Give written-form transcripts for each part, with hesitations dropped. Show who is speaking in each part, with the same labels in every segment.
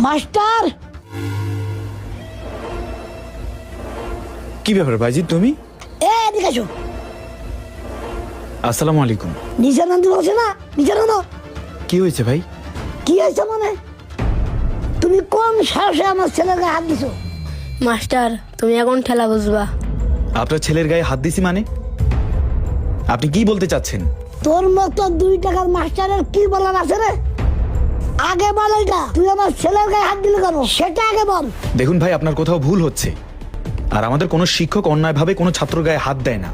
Speaker 1: Master.
Speaker 2: কি ব্যাপার ভাইজি তুমি?
Speaker 1: এদিকে আসো।
Speaker 2: আসসালামু আলাইকুম।
Speaker 1: নিচে নামতে বলছে না, নিচে নামো।
Speaker 2: কি হয়েছে ভাই?
Speaker 1: কি হয়েছে মানে? তুমি কোন সাহসে আমার ছেলের গায়ে হাত দিছো?
Speaker 3: মাস্টার, তুমি এখন ঠেলা বুঝবা।
Speaker 2: আপনার ছেলের গায়ে হাত দিছি মানে? আপনি কি বলতে চাচ্ছেন?
Speaker 1: তোর মতো 2 টাকার মাস্টারের কি বলার আছে রে? আগে বল, এটা তুই আমার ছেলের গায়ে হাত দিলি কেন সেটা আগে বল।
Speaker 2: দেখুন ভাই, আপনার কোথাও ভুল হচ্ছে। আর আমাদের কোনো শিক্ষক অন্যায়ভাবে কোনো ছাত্র গায়ে হাত দেয় না।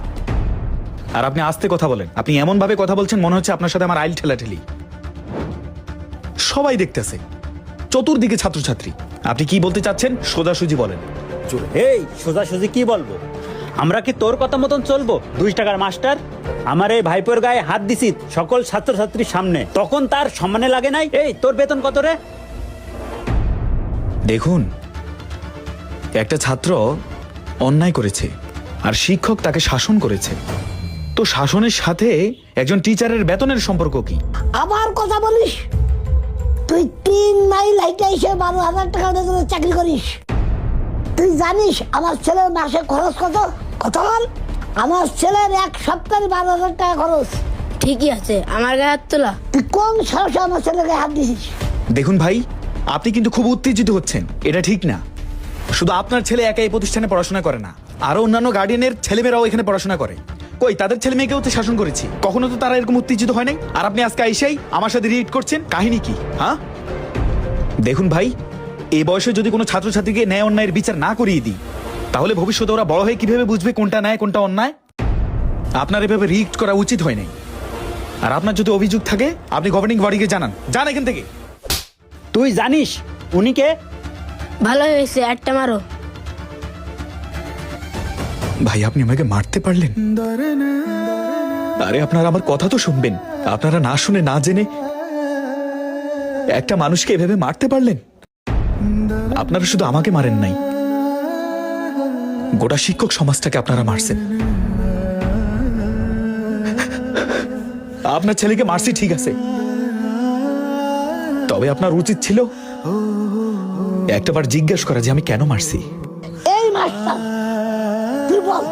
Speaker 2: আর আপনি আস্তে কথা বলেন। আপনি এমন ভাবে কথা বলছেন মনে হচ্ছে আপনার সাথে আমার আইল ঠেলাঠেলি। সবাই দেখতেছে, চতুর্দিকে ছাত্রছাত্রী। আপনি কি বলতে চাচ্ছেন সোজাসুজি বলেন।
Speaker 4: এই সোজাসুজি কি বলবো? আমরা কি তোর কথা মতন চলবো? 2 টাকার মাস্টার আমার এই ভাইপোর গায়ে হাত দিছি সকল ছাত্রছাত্রীর সামনে, তখন তার সম্মানে লাগে নাই? এই তোর বেতন কত রে?
Speaker 2: দেখুন, একটা ছাত্র অন্যায় করেছে আর শিক্ষক তাকে শাসন করেছে। তো শাসনের সাথে একজন টিচারের বেতনের সম্পর্ক কি?
Speaker 1: আবার কথা বলিস? তুই 3 মাইল হাইটে এসে 12,000 টাকা বেতনের চাকরি করিস। তুই জানিস আমার ছেলের মাসে খরচ কত? কত বল? আমার ছেলের 1 সপ্তাহে 12,000 টাকা খরচ।
Speaker 3: ঠিকই আছে, আমার গায়ে হাত তোলা।
Speaker 1: তুই কোন সাহসে আমার ছেলের গায়ে হাত দিছিস?
Speaker 2: দেখুন ভাই, আপনি কিন্তু খুব উত্তেজিত হচ্ছেন। এটা ঠিক না। শুধু আপনার ছেলে একা এই প্রতিষ্ঠানে পড়াশোনা করে না, আরো অন্যান্য গার্ডিয়ানের ছেলেমেয়েরাও এখানে পড়াশোনা করে। কই তাদের ছেলে মেয়েকেও তো শাসন করেছি, কখনো তো তারা এরকম উত্তেজিত হয় নাই। আর আপনি আজকে এসেই আমার সাথে রিয়েক্ট করছেন, কাহিনী কি? হ্যাঁ দেখুন ভাই, এই বয়সে যদি কোনো ছাত্রছাত্রীকে ন্যায় অন্যায়ের বিচার না করিয়ে দিই, তাহলে ভবিষ্যতে ওরা বড় হয়ে কিভাবে বুঝবে কোনটা ন্যায় কোনটা অন্যায়? আপনার এভাবে রিয়েক্ট করা উচিত হয় নাই। আর আপনার যদি অভিযোগ থাকে আপনি গভর্নিং বডিকে জানান। যান এখান থেকে।
Speaker 4: তুই জানিস উনি কে?
Speaker 3: ভালো হয়েছে, একটা মারো।
Speaker 2: ভাই আপনি আমাকে মারতে পারলেন? আরে আপনারা আমার কথা তো শুনবেন। আপনারা না শুনে না জেনে একটা মানুষকে এভাবে মারতে পারলেন? আপনারা শুধু আমাকে মারেন নাই, গোটা শিক্ষক সমাজটাকে আপনারা মারছেন। আপনার ছেলেকে মারছি ঠিক আছে, তবে আপনার উচিত ছিল একটাবার জিজ্ঞেস করা যে আমি কেন মারছি।
Speaker 1: এই মাস্টার, তুই বল,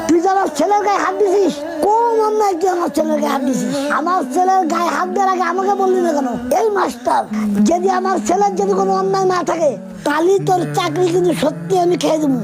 Speaker 1: তুই যে আমার ছেলের গায়ে হাত দিছিস, কোন অন্যায় তুই আমার ছেলের গায়ে হাত দিছিস? আমার ছেলের গায়ে হাত দেওয়ার আগে আমাকে বললি না কেন? এই মাস্টার, যদি আমার ছেলের যদি কোনো অন্যায় না থাকে তাহলে তোর চাকরি কিন্তু সত্যি আমি খেয়ে দেবো।